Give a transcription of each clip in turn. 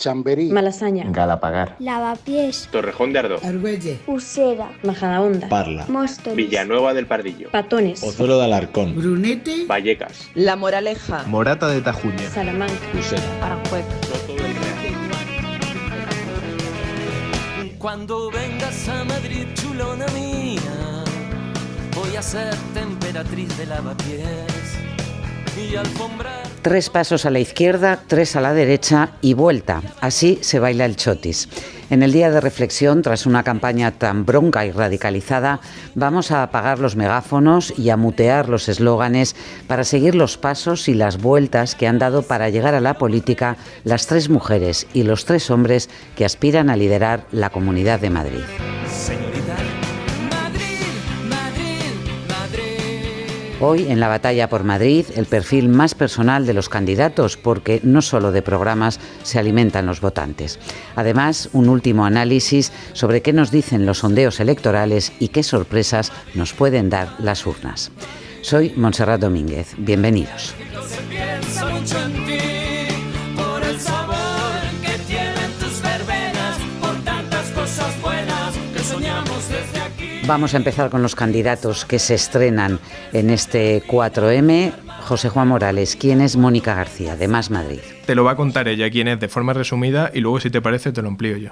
Chamberí, Malasaña, Galapagar, Lavapiés, Torrejón de Ardoz, Argüelle, Usera, Majadahonda, Parla, Móstoles, Villanueva del Pardillo, Patones, Pozuelo de Alarcón, Brunete, Vallecas, La Moraleja, Morata de Tajuña, Salamanca, Usera. Aranjuez. Soto del Real. Cuando vengas a Madrid, chulona mía, voy a ser temperatriz de Lavapiés y alfombrar. 3 pasos a la izquierda, 3 a la derecha y vuelta. Así se baila el chotis. En el día de reflexión, tras una campaña tan bronca y radicalizada, vamos a apagar los megáfonos y a mutear los eslóganes para seguir los pasos y las vueltas que han dado para llegar a la política las 3 mujeres y los 3 hombres que aspiran a liderar la Comunidad de Madrid. Señorita, Madrid, Madrid, Madrid. Hoy, en la batalla por Madrid, el perfil más personal de los candidatos, porque no solo de programas se alimentan los votantes. Además, un último análisis sobre qué nos dicen los sondeos electorales y qué sorpresas nos pueden dar las urnas. Soy Montserrat Domínguez. Bienvenidos. Se piensa mucho en ti, por el sabor que tienen tus verbenas, por tantas cosas buenas que soñamos desde aquí. Vamos a empezar con los candidatos que se estrenan en este 4M. José Juan Morales, ¿quién es Mónica García, de Más Madrid? Te lo va a contar ella quién es de forma resumida y luego, si te parece, te lo amplío yo.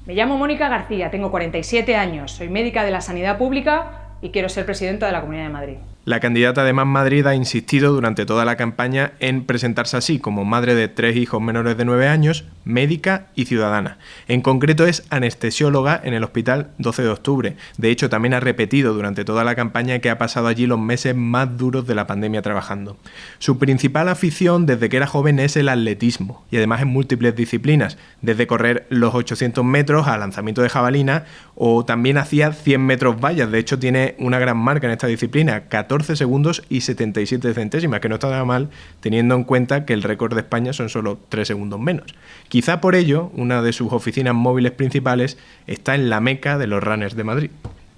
Me llamo Mónica García, tengo 47 años, soy médica de la sanidad pública y quiero ser presidenta de la Comunidad de Madrid. La candidata de Más Madrid ha insistido durante toda la campaña en presentarse así, como madre de 3 hijos menores de 9 años, médica y ciudadana. En concreto es anestesióloga en el Hospital 12 de Octubre. De hecho, también ha repetido durante toda la campaña que ha pasado allí los meses más duros de la pandemia trabajando. Su principal afición desde que era joven es el atletismo, y además en múltiples disciplinas, desde correr los 800 metros a lanzamiento de jabalina, o también hacía 100 metros vallas. De hecho, tiene una gran marca en esta disciplina, 14 segundos y 77 centésimas, que no está nada mal teniendo en cuenta que el récord de España son solo 3 segundos menos. Quizá por ello, una de sus oficinas móviles principales está en la meca de los runners de Madrid.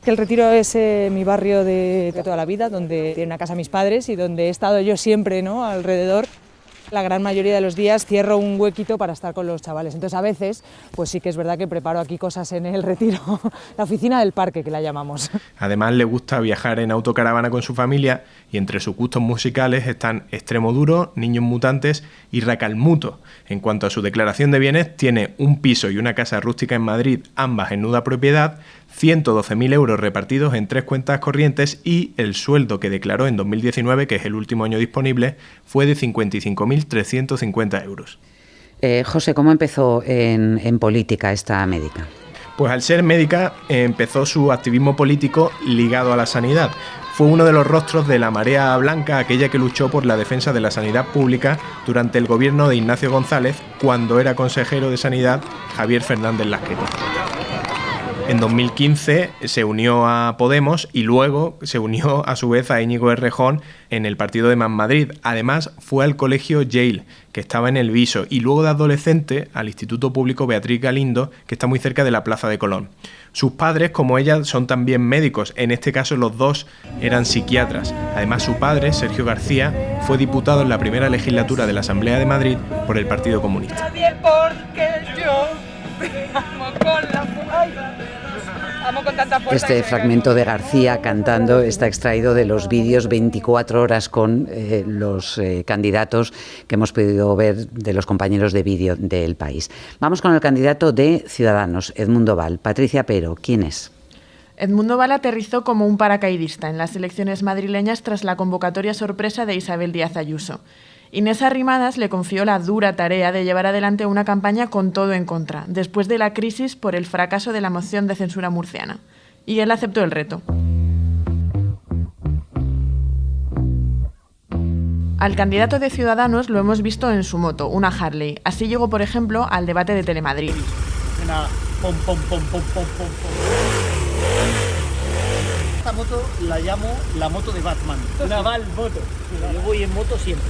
El Retiro es mi barrio de toda la vida, donde tiene una casa mis padres y donde he estado yo siempre, ¿no?, alrededor. La gran mayoría de los días cierro un huequito para estar con los chavales. Entonces, a veces, pues sí que es verdad que preparo aquí cosas en el Retiro, la oficina del parque, que la llamamos. Además, le gusta viajar en autocaravana con su familia y entre sus gustos musicales están Extremoduro, Niños Mutantes y Racalmuto. En cuanto a su declaración de bienes, tiene un piso y una casa rústica en Madrid, ambas en nuda propiedad, 112.000 euros repartidos en 3 cuentas corrientes y el sueldo que declaró en 2019, que es el último año disponible, fue de 55.350 euros. José, ¿cómo empezó en política esta médica? Pues al ser médica empezó su activismo político ligado a la sanidad. Fue uno de los rostros de la Marea Blanca, aquella que luchó por la defensa de la sanidad pública durante el gobierno de Ignacio González, cuando era consejero de Sanidad Javier Fernández Lasqueta. En 2015 se unió a Podemos y luego se unió a su vez a Íñigo Errejón en el partido de Más Madrid. Además fue al colegio Yale, que estaba en El Viso, y luego de adolescente al Instituto Público Beatriz Galindo, que está muy cerca de la Plaza de Colón. Sus padres, como ella, son también médicos. En este caso los dos eran psiquiatras. Además, su padre, Sergio García, fue diputado en la primera legislatura de la Asamblea de Madrid por el Partido Comunista. Nadie porque yo amo con la amo con tanta fuerza. Este fragmento de García cantando está extraído de los vídeos 24 horas con los candidatos que hemos podido ver de los compañeros de vídeo del País. Vamos con el candidato de Ciudadanos, Edmundo Val. Patricia Pero, ¿quién es? Edmundo Val aterrizó como un paracaidista en las elecciones madrileñas tras la convocatoria sorpresa de Isabel Díaz Ayuso. Inés Arrimadas le confió la dura tarea de llevar adelante una campaña con todo en contra, después de la crisis por el fracaso de la moción de censura murciana. Y él aceptó el reto. Al candidato de Ciudadanos lo hemos visto en su moto, una Harley. Así llegó, por ejemplo, al debate de Telemadrid. Esta moto la llamo la moto de Batman, una Val moto. Yo voy en moto siempre.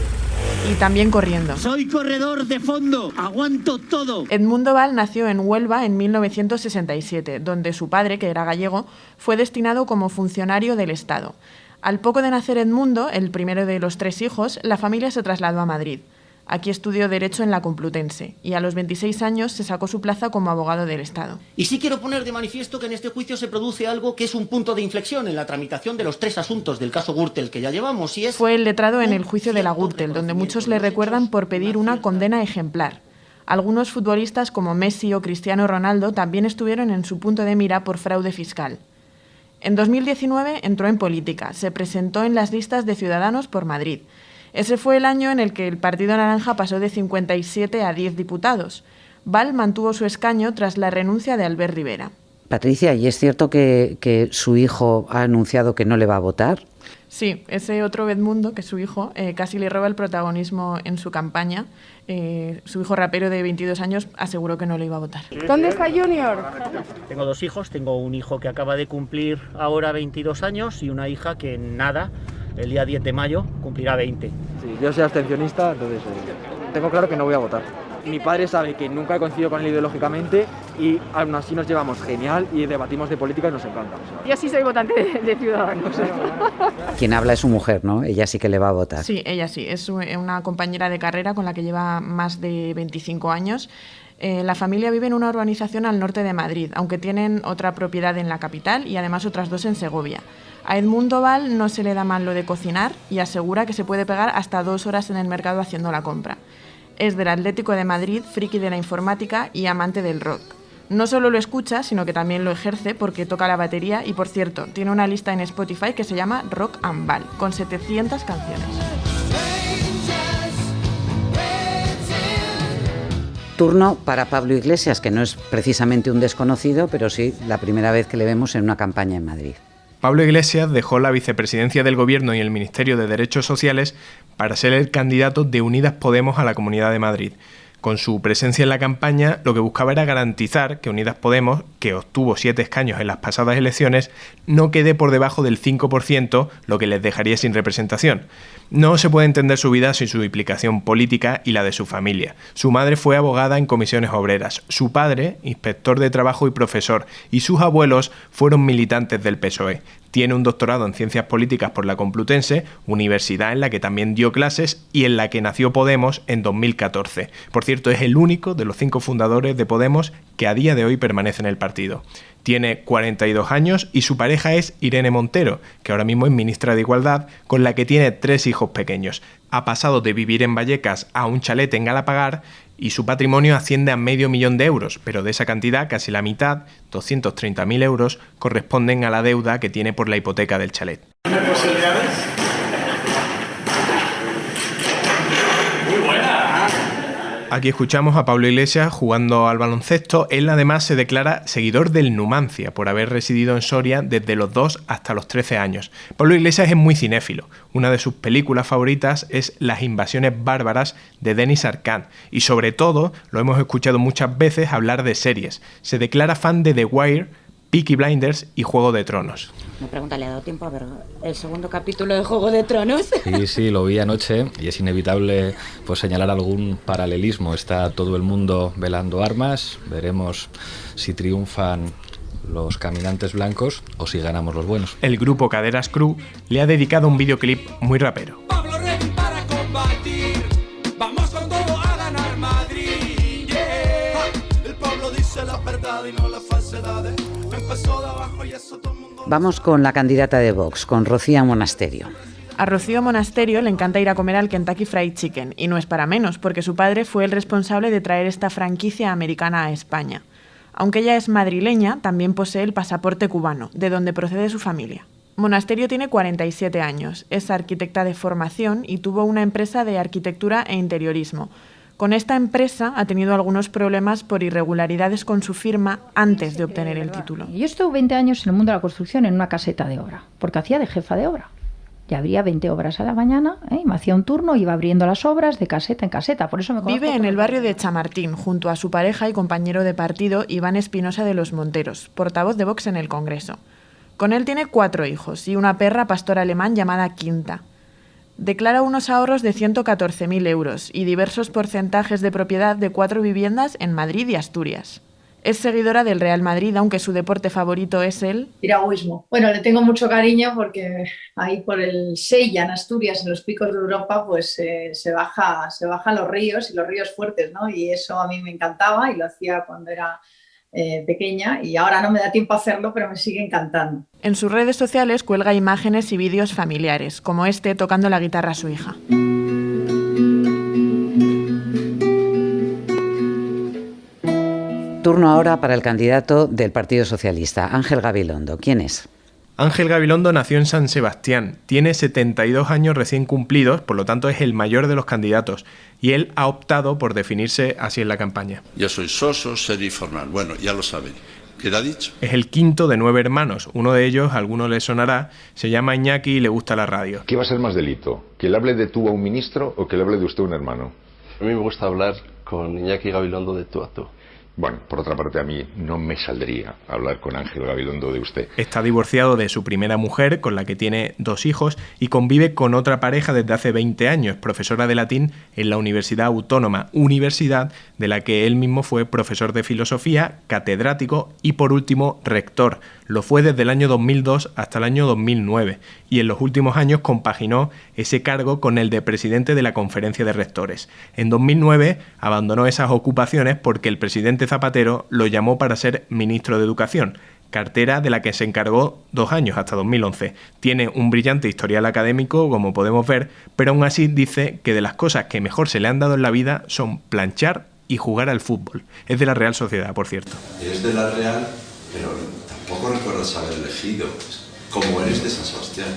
Y también corriendo. Soy corredor de fondo, aguanto todo. Edmundo Val nació en Huelva en 1967, donde su padre, que era gallego, fue destinado como funcionario del Estado. Al poco de nacer Edmundo, el primero de los 3 hijos, la familia se trasladó a Madrid. Aquí estudió Derecho en la Complutense y a los 26 años se sacó su plaza como abogado del Estado. Y sí quiero poner de manifiesto que en este juicio se produce algo que es un punto de inflexión en la tramitación de los 3 asuntos del caso Gürtel que ya llevamos, y es... Fue el letrado en el juicio de la Gürtel, donde muchos le recuerdan por pedir una condena ejemplar. Algunos futbolistas como Messi o Cristiano Ronaldo también estuvieron en su punto de mira por fraude fiscal. En 2019 entró en política, se presentó en las listas de Ciudadanos por Madrid. Ese fue el año en el que el Partido Naranja pasó de 57 a 10 diputados. Val mantuvo su escaño tras la renuncia de Albert Rivera. Patricia, ¿y es cierto que su hijo ha anunciado que no le va a votar? Sí, ese otro Edmundo, que es su hijo, casi le roba el protagonismo en su campaña. Su hijo rapero de 22 años aseguró que no le iba a votar. ¿Dónde está Junior? Tengo 2 hijos, tengo un hijo que acaba de cumplir ahora 22 años y una hija que nada, el día 10 de mayo, cumplirá 20. Sí, yo soy abstencionista, entonces tengo claro que no voy a votar. Mi padre sabe que nunca he coincidido con él ideológicamente y aún así nos llevamos genial y debatimos de política y nos encanta. Yo sí soy votante de Ciudadanos. Quien habla es su mujer, ¿no? Ella sí que le va a votar. Sí, ella sí. Es una compañera de carrera con la que lleva más de 25 años. La familia vive en una urbanización al norte de Madrid, aunque tienen otra propiedad en la capital y además otras 2 en Segovia. A Edmundo Val no se le da mal lo de cocinar y asegura que se puede pegar hasta 2 horas en el mercado haciendo la compra. Es del Atlético de Madrid, friki de la informática y amante del rock. No solo lo escucha, sino que también lo ejerce porque toca la batería y, por cierto, tiene una lista en Spotify que se llama Rock and Val, con 700 canciones. Turno para Pablo Iglesias, que no es precisamente un desconocido, pero sí la primera vez que le vemos en una campaña en Madrid. Pablo Iglesias dejó la vicepresidencia del Gobierno y el Ministerio de Derechos Sociales para ser el candidato de Unidas Podemos a la Comunidad de Madrid. Con su presencia en la campaña, lo que buscaba era garantizar que Unidas Podemos, que obtuvo 7 escaños en las pasadas elecciones, no quede por debajo del 5%, lo que les dejaría sin representación. No se puede entender su vida sin su implicación política y la de su familia. Su madre fue abogada en comisiones obreras, su padre, inspector de trabajo y profesor, y sus abuelos fueron militantes del PSOE. Tiene un doctorado en Ciencias Políticas por la Complutense, universidad en la que también dio clases y en la que nació Podemos en 2014. Por cierto, es el único de los 5 fundadores de Podemos que a día de hoy permanece en el partido. Tiene 42 años y su pareja es Irene Montero, que ahora mismo es ministra de Igualdad, con la que tiene 3 hijos pequeños. Ha pasado de vivir en Vallecas a un chalet en Galapagar y su patrimonio asciende a $500.000 de euros, pero de esa cantidad casi la mitad, 230.000 euros, corresponden a la deuda que tiene por la hipoteca del chalet. ¿Tiene posibilidades? Muy buena. Aquí escuchamos a Pablo Iglesias jugando al baloncesto. Él además se declara seguidor del Numancia por haber residido en Soria desde los 2 hasta los 13 años. Pablo Iglesias es muy cinéfilo. Una de sus películas favoritas es Las invasiones bárbaras de Denis Arcand y sobre todo lo hemos escuchado muchas veces hablar de series. Se declara fan de The Wire, Peaky Blinders y Juego de Tronos. Me pregunta, ¿le ha dado tiempo a ver el segundo capítulo de Juego de Tronos? Sí, lo vi anoche y es inevitable pues señalar algún paralelismo. Está todo el mundo velando armas, veremos si triunfan los caminantes blancos o si ganamos los buenos. El grupo Caderas Crew le ha dedicado un videoclip muy rapero. Pablo ready para combatir, vamos con todo a ganar Madrid, yeah. El pueblo dice la verdad y no las falsedades, empezó de abajo y eso todo el mundo... Vamos con la candidata de Vox, con Rocío Monasterio. A Rocío Monasterio le encanta ir a comer al Kentucky Fried Chicken, y no es para menos, porque su padre fue el responsable de traer esta franquicia americana a España. Aunque ella es madrileña, también posee el pasaporte cubano, de donde procede su familia. Monasterio tiene 47 años, es arquitecta de formación y tuvo una empresa de arquitectura e interiorismo. Con esta empresa ha tenido algunos problemas por irregularidades con su firma antes de obtener el título. Yo estuve 20 años en el mundo de la construcción en una caseta de obra, porque hacía de jefa de obra. Y abría 20 obras a la mañana, y me hacía un turno, iba abriendo las obras de caseta en caseta. Por eso me conozco. Vive en el barrio de Chamartín, junto a su pareja y compañero de partido, Iván Espinosa de los Monteros, portavoz de Vox en el Congreso. Con él tiene 4 hijos y una perra pastor alemán llamada Quinta. Declara unos ahorros de 114.000 euros y diversos porcentajes de propiedad de 4 viviendas en Madrid y Asturias. Es seguidora del Real Madrid, aunque su deporte favorito es el piragüismo. Bueno, le tengo mucho cariño porque ahí por el Sella, en Asturias, en los picos de Europa, pues se bajan los ríos y los ríos fuertes, ¿no? Y eso a mí me encantaba y lo hacía cuando era pequeña y ahora no me da tiempo a hacerlo, pero me sigue encantando. En sus redes sociales cuelga imágenes y vídeos familiares, como este tocando la guitarra a su hija. Turno ahora para el candidato del Partido Socialista, Ángel Gabilondo. ¿Quién es? Ángel Gabilondo nació en San Sebastián, tiene 72 años recién cumplidos, por lo tanto es el mayor de los candidatos, y él ha optado por definirse así en la campaña. Yo soy soso, serio y formal. Bueno, ya lo saben. ¿Qué le ha dicho? Es el quinto de 9 hermanos. Uno de ellos, a alguno le sonará, se llama Iñaki y le gusta la radio. ¿Qué va a ser más delito? ¿Que le hable de tú a un ministro o que le hable de usted a un hermano? A mí me gusta hablar con Iñaki Gabilondo de tú a tú. Bueno, por otra parte, a mí no me saldría hablar con Ángel Gabilondo de usted. Está divorciado de su primera mujer, con la que tiene 2 hijos, y convive con otra pareja desde hace 20 años, profesora de latín en la Universidad Autónoma, universidad de la que él mismo fue profesor de filosofía, catedrático y, por último, rector. Lo fue desde el año 2002 hasta el año 2009, y en los últimos años compaginó ese cargo con el de presidente de la Conferencia de Rectores. En 2009 abandonó esas ocupaciones porque el presidente Zapatero lo llamó para ser ministro de Educación, cartera de la que se encargó 2 años, hasta 2011. Tiene un brillante historial académico, como podemos ver, pero aún así dice que de las cosas que mejor se le han dado en la vida son planchar y jugar al fútbol. Es de la Real Sociedad, por cierto. Eres de la Real, pero tampoco recuerdas haber elegido, como eres de San Sebastián.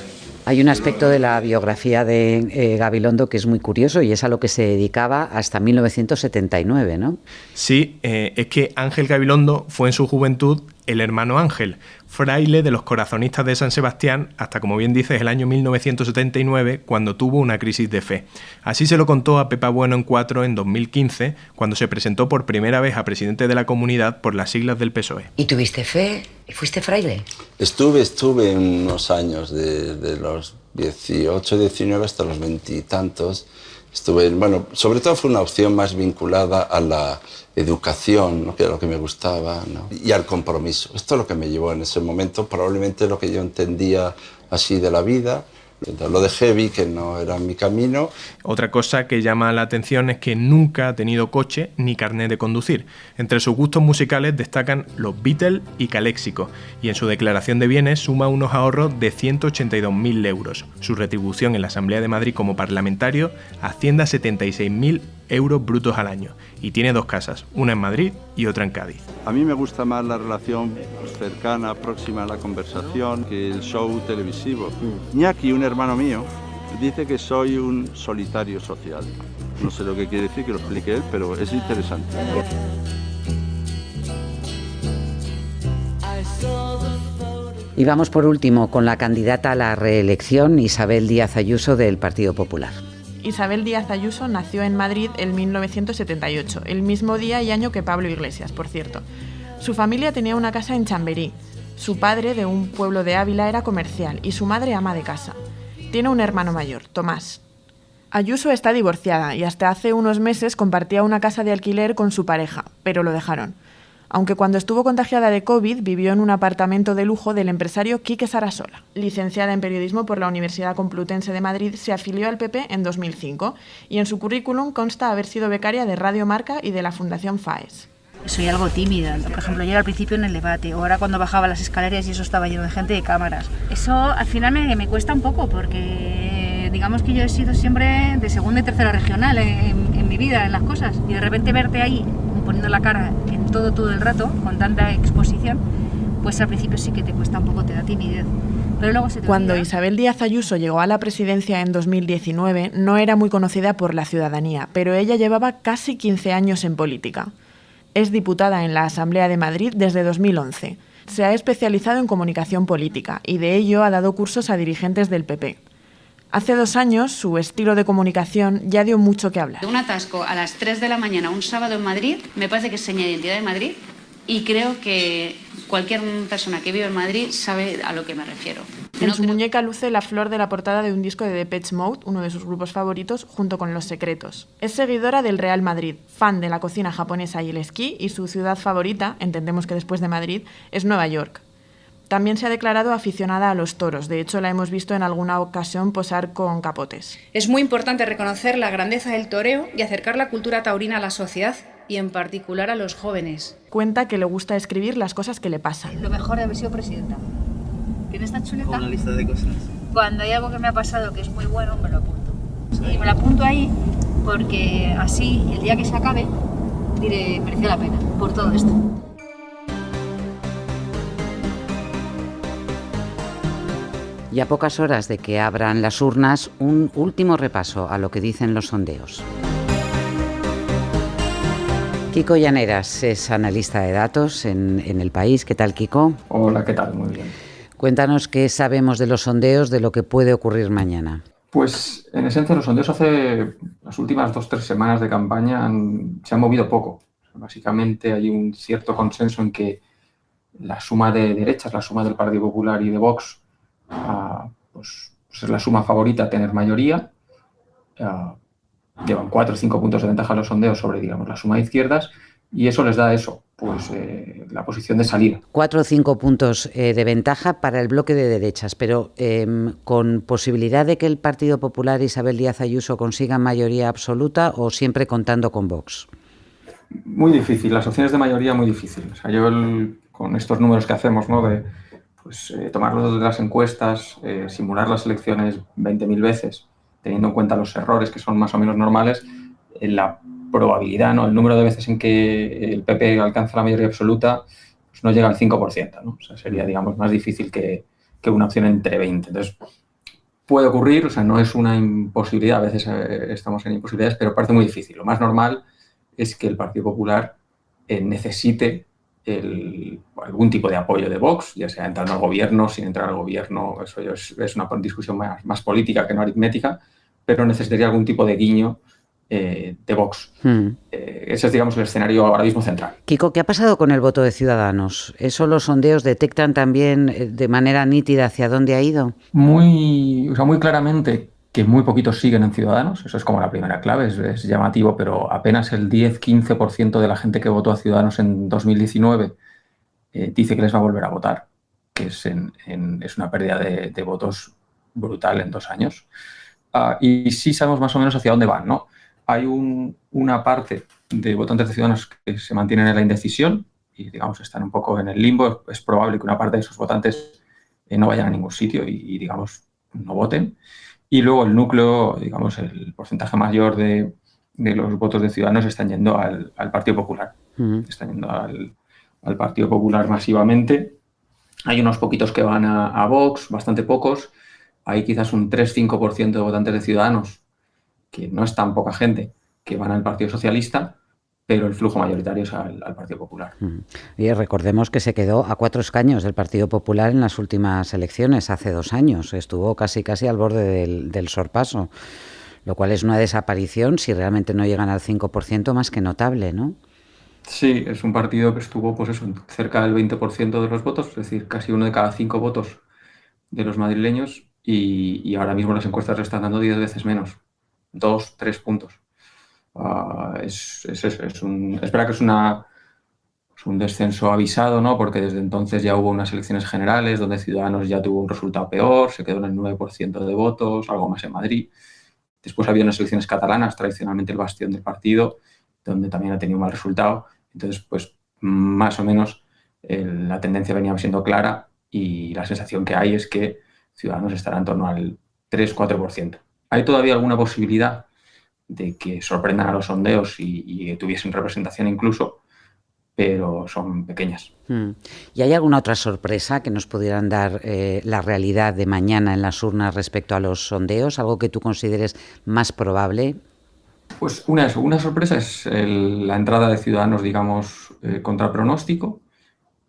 Hay un aspecto de la biografía de Gabilondo que es muy curioso y es a lo que se dedicaba hasta 1979, ¿no? Sí, es que Ángel Gabilondo fue en su juventud el hermano Ángel, fraile de los corazonistas de San Sebastián hasta, como bien dices, el año 1979, cuando tuvo una crisis de fe. Así se lo contó a Pepa Bueno en 4 en 2015, cuando se presentó por primera vez a presidente de la comunidad por las siglas del PSOE. ¿Y tuviste fe? ¿Y fuiste fraile? Estuve unos años, de los 18, 19 hasta los 20 y tantos. Bueno, sobre todo fue una opción más vinculada a la educación, ¿no? Que era lo que me gustaba, ¿no? Y al compromiso. Esto es lo que me llevó en ese momento, probablemente lo que yo entendía así de la vida. Lo dejé, vi que no era mi camino. Otra cosa que llama la atención es que nunca ha tenido coche ni carnet de conducir. Entre sus gustos musicales destacan los Beatles y Caléxico, y en su declaración de bienes suma unos ahorros de 182.000 euros. Su retribución en la Asamblea de Madrid como parlamentario asciende a 76.000 euros brutos al año, y tiene 2 casas, una en Madrid y otra en Cádiz. A mí me gusta más la relación cercana, próxima a la conversación, que el show televisivo. Iñaki, un hermano mío, dice que soy un solitario social. No sé lo que quiere decir, que lo explique él, pero es interesante. Y vamos por último con la candidata a la reelección, Isabel Díaz Ayuso, del Partido Popular. Isabel Díaz Ayuso nació en Madrid en 1978, el mismo día y año que Pablo Iglesias, por cierto. Su familia tenía una casa en Chamberí. Su padre, de un pueblo de Ávila, era comercial y su madre ama de casa. Tiene un hermano mayor, Tomás. Ayuso está divorciada y hasta hace unos meses compartía una casa de alquiler con su pareja, pero lo dejaron. Aunque cuando estuvo contagiada de COVID vivió en un apartamento de lujo del empresario Quique Sarasola. Licenciada en periodismo por la Universidad Complutense de Madrid, se afilió al PP en 2005 y en su currículum consta haber sido becaria de Radio Marca y de la Fundación FAES. Soy algo tímida, por ejemplo, yo era al principio en el debate, o ahora cuando bajaba las escaleras y eso estaba lleno de gente, de cámaras. Eso al final me cuesta un poco porque digamos que yo he sido siempre de segunda y tercera regional en mi vida, en las cosas, y de repente verte ahí poniendo la cara en todo el rato, con tanta exposición, pues al principio sí que te cuesta un poco, te da timidez. Pero luego se te Cuando olvida. Isabel Díaz Ayuso llegó a la presidencia en 2019, no era muy conocida por la ciudadanía, pero ella llevaba casi 15 años en política. Es diputada en la Asamblea de Madrid desde 2011. Se ha especializado en comunicación política y de ello ha dado cursos a dirigentes del PP. Hace 2 años, su estilo de comunicación ya dio mucho que hablar. Un atasco a las 3 de la mañana un sábado en Madrid me parece que es seña de identidad de Madrid y creo que cualquier persona que vive en Madrid sabe a lo que me refiero. En su muñeca luce la flor de la portada de un disco de Depeche Mode, uno de sus grupos favoritos, junto con Los Secretos. Es seguidora del Real Madrid, fan de la cocina japonesa y el esquí, y su ciudad favorita, entendemos que después de Madrid, es Nueva York. También se ha declarado aficionada a los toros. De hecho, la hemos visto en alguna ocasión posar con capotes. Es muy importante reconocer la grandeza del toreo y acercar la cultura taurina a la sociedad y en particular a los jóvenes. Cuenta que le gusta escribir las cosas que le pasan. Lo mejor de haber sido presidenta. ¿Tienes esta chuleta? Una lista de cosas. Cuando hay algo que me ha pasado que es muy bueno, me lo apunto. Y me lo apunto ahí porque así, el día que se acabe, diré, mereció la pena por todo esto. Y a pocas horas de que abran las urnas, un último repaso a lo que dicen los sondeos. Kiko Llaneras es analista de datos en El País. ¿Qué tal, Kiko? Hola, ¿qué tal? Muy bien. Cuéntanos qué sabemos de los sondeos, de lo que puede ocurrir mañana. Pues, en esencia, los sondeos hace las últimas 2 o 3 semanas de campaña se han movido poco. Básicamente hay un cierto consenso en que la suma de derechas, la suma del Partido Popular y de Vox, pues es la suma favorita a tener mayoría. Llevan 4 o 5 puntos de ventaja los sondeos sobre, digamos, la suma de izquierdas, y eso les da la posición de salida. 4 o 5 puntos de ventaja para el bloque de derechas, pero ¿con posibilidad de que el Partido Popular y Isabel Díaz Ayuso consigan mayoría absoluta o siempre contando con Vox? Muy difícil, las opciones de mayoría muy difícil. O sea, yo con estos números que hacemos, ¿no? De tomarlos de las encuestas, simular las elecciones 20.000 veces, teniendo en cuenta los errores que son más o menos normales, la probabilidad, ¿no? El número de veces en que el PP alcanza la mayoría absoluta, pues no llega al 5%, ¿no? O sea, sería, digamos, más difícil que una opción entre 20. Entonces, puede ocurrir, o sea, no es una imposibilidad, a veces estamos en imposibilidades, pero parece muy difícil. Lo más normal es que el Partido Popular necesite algún tipo de apoyo de Vox, ya sea entrando al gobierno, sin entrar al gobierno, eso es una discusión más política que no aritmética, pero necesitaría algún tipo de guiño de Vox. Ese es, digamos, el escenario ahora mismo central. Kiko, ¿qué ha pasado con el voto de Ciudadanos? ¿Eso los sondeos detectan también de manera nítida hacia dónde ha ido? Muy claramente que muy poquitos siguen en Ciudadanos, eso es como la primera clave, es llamativo, pero apenas el 10-15% de la gente que votó a Ciudadanos en 2019 dice que les va a volver a votar, que es una pérdida de votos brutal en 2 años. Y sí sabemos más o menos hacia dónde van, ¿no? Hay una parte de votantes de Ciudadanos que se mantienen en la indecisión y, digamos, están un poco en el limbo. Es probable que una parte de esos votantes no vayan a ningún sitio y digamos, no voten. Y luego el núcleo, digamos, el porcentaje mayor de los votos de Ciudadanos están yendo al Partido Popular. Están yendo al Partido Popular masivamente. Hay unos poquitos que van a Vox, bastante pocos. Hay quizás un 3-5% de votantes de Ciudadanos, que no es tan poca gente, que van al Partido Socialista, pero el flujo mayoritario es al Partido Popular. Y recordemos que se quedó a 4 escaños del Partido Popular en las últimas elecciones, hace 2 años. Estuvo casi al borde del sorpaso, lo cual es una desaparición, si realmente no llegan al 5%, más que notable, ¿no? Sí, es un partido que estuvo, pues eso, cerca del 20% de los votos, es decir, casi 1 de cada 5 votos de los madrileños, y ahora mismo las encuestas le están dando 10 veces menos, 2-3 puntos. Es verdad que es un descenso avisado, ¿no? Porque desde entonces ya hubo unas elecciones generales donde Ciudadanos ya tuvo un resultado peor, se quedó en el 9% de votos, algo más en Madrid. Después había unas elecciones catalanas, tradicionalmente el bastión del partido, donde también ha tenido un mal resultado. Entonces, pues más o menos la tendencia venía siendo clara y la sensación que hay es que Ciudadanos estará en torno al 3-4%. ¿Hay todavía alguna posibilidad de que sorprendan a los sondeos y tuviesen representación incluso, pero son pequeñas? ¿Y hay alguna otra sorpresa que nos pudieran dar la realidad de mañana en las urnas respecto a los sondeos? ¿Algo que tú consideres más probable? Pues una sorpresa es la entrada de Ciudadanos, digamos, contra pronóstico,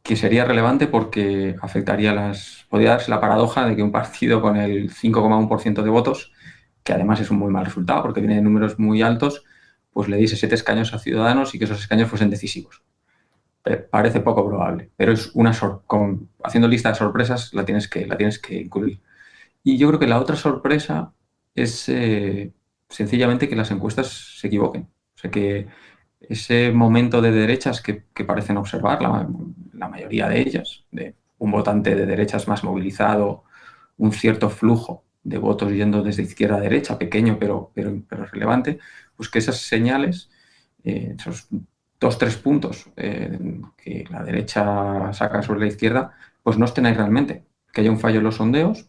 que sería relevante porque podría darse la paradoja de que un partido con el 5,1% de votos, que además es un muy mal resultado porque viene de números muy altos, pues le diese 7 escaños a Ciudadanos y que esos escaños fuesen decisivos. Parece poco probable, pero es haciendo lista de sorpresas la tienes que incluir. Y yo creo que la otra sorpresa es sencillamente que las encuestas se equivoquen. O sea, que ese momento de derechas que parecen observar, la mayoría de ellas, de un votante de derechas más movilizado, un cierto flujo de votos yendo desde izquierda a derecha, pequeño pero relevante, pues que esas señales, esos 2-3 puntos que la derecha saca sobre la izquierda, pues no estén ahí realmente, que haya un fallo en los sondeos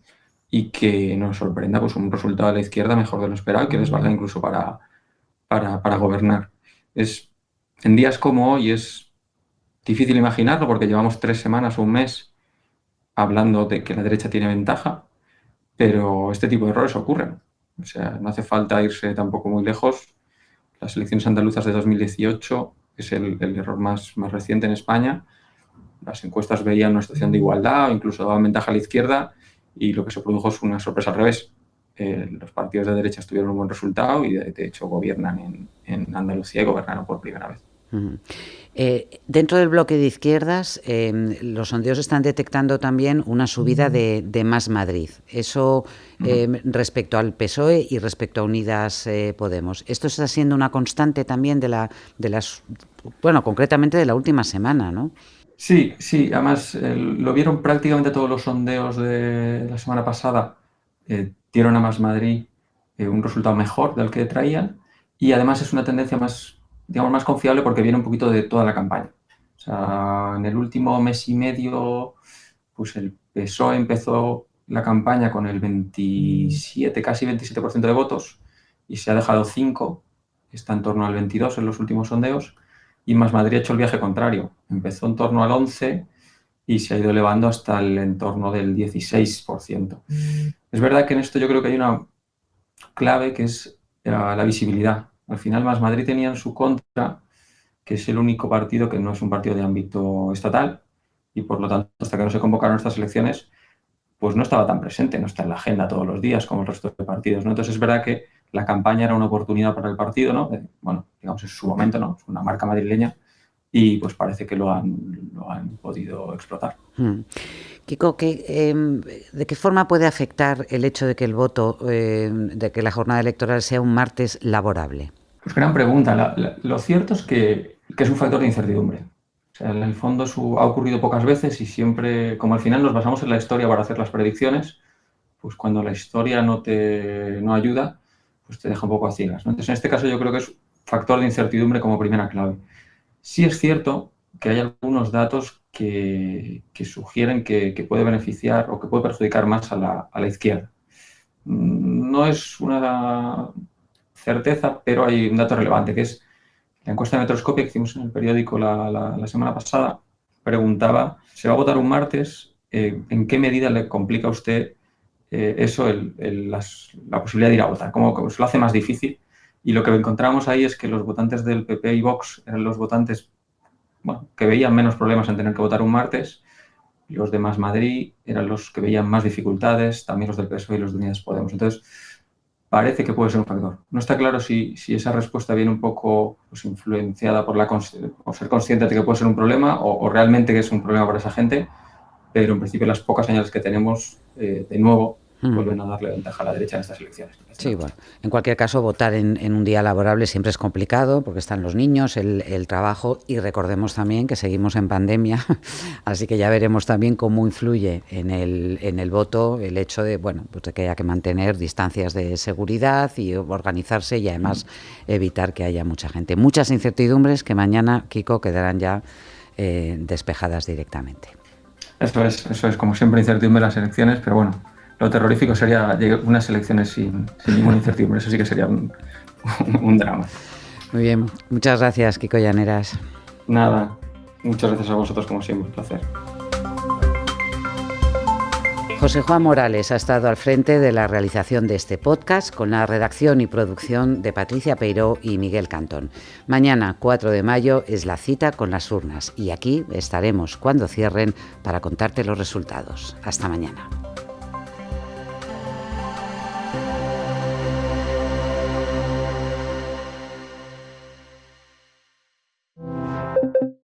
y que nos sorprenda pues un resultado de la izquierda mejor de lo esperado y que les valga incluso para gobernar. En días como hoy es difícil imaginarlo porque llevamos 3 semanas o un mes hablando de que la derecha tiene ventaja, pero este tipo de errores ocurren. O sea, no hace falta irse tampoco muy lejos. Las elecciones andaluzas de 2018 es el error más reciente en España. Las encuestas veían una situación de igualdad o incluso daban ventaja a la izquierda y lo que se produjo es una sorpresa al revés. Los partidos de derecha tuvieron un buen resultado y de hecho gobiernan en Andalucía y gobernaron por primera vez. Dentro del bloque de izquierdas, los sondeos están detectando también una subida de Más Madrid. Eso respecto al PSOE y respecto a Unidas Podemos. Esto está siendo una constante también concretamente de la última semana, ¿no? Sí, además lo vieron prácticamente todos los sondeos de la semana pasada, dieron a Más Madrid un resultado mejor del que traían y además es una tendencia más confiable porque viene un poquito de toda la campaña. O sea, en el último mes y medio, pues el PSOE empezó la campaña con el 27, casi 27% de votos y se ha dejado 5, está en torno al 22 en los últimos sondeos. Y Más Madrid ha hecho el viaje contrario. Empezó en torno al 11 y se ha ido elevando hasta el entorno del 16%. Es verdad que en esto yo creo que hay una clave que es la visibilidad. Al final Más Madrid tenía en su contra que es el único partido que no es un partido de ámbito estatal y por lo tanto hasta que no se convocaron estas elecciones pues no estaba tan presente, no está en la agenda todos los días como el resto de partidos, ¿no? Entonces es verdad que la campaña era una oportunidad para el partido, ¿no? Digamos es su momento, ¿no? Es una marca madrileña y pues parece que lo han podido explotar. Kiko, ¿de qué forma puede afectar el hecho de que el voto, de que la jornada electoral sea un martes laborable? Pues gran pregunta. Lo cierto es que es un factor de incertidumbre. O sea, en el fondo ha ocurrido pocas veces y siempre, como al final nos basamos en la historia para hacer las predicciones, pues cuando la historia no ayuda, pues te deja un poco a ciegas, ¿no? Entonces, en este caso yo creo que es factor de incertidumbre como primera clave. Sí es cierto que hay algunos datos que sugieren que puede beneficiar o que puede perjudicar más a la izquierda. No es una certeza, pero hay un dato relevante, que es la encuesta de Metroscopia que hicimos en el periódico la semana pasada. Preguntaba, ¿se va a votar un martes? ¿En qué medida le complica a usted eso, la posibilidad de ir a votar? ¿Cómo se lo hace más difícil? Y lo que encontramos ahí es que los votantes del PP y Vox eran los votantes que veían menos problemas en tener que votar un martes. Los de Más Madrid eran los que veían más dificultades, también los del PSOE y los de Unidas Podemos. Entonces, parece que puede ser un factor. No está claro si esa respuesta viene un poco pues, influenciada por ser consciente de que puede ser un problema o realmente que es un problema para esa gente, pero en principio las pocas señales que tenemos, de nuevo, vuelven a darle ventaja a la derecha en estas elecciones. Sí, bueno, en cualquier caso, votar en un día laborable siempre es complicado porque están los niños, el trabajo y recordemos también que seguimos en pandemia, así que ya veremos también cómo influye en el voto el hecho de, pues de que haya que mantener distancias de seguridad y organizarse y además evitar que haya mucha gente. Muchas incertidumbres que mañana, Kiko, quedarán ya despejadas directamente. Eso es, como siempre, incertidumbre en las elecciones, pero bueno, lo terrorífico sería unas elecciones sin ninguna incertidumbre, eso sí que sería un drama. Muy bien, muchas gracias, Kiko Llaneras. Nada, muchas gracias a vosotros como siempre, un placer. José Juan Morales ha estado al frente de la realización de este podcast con la redacción y producción de Patricia Peiró y Miguel Cantón. Mañana, 4 de mayo, es la cita con las urnas y aquí estaremos cuando cierren para contarte los resultados. Hasta mañana.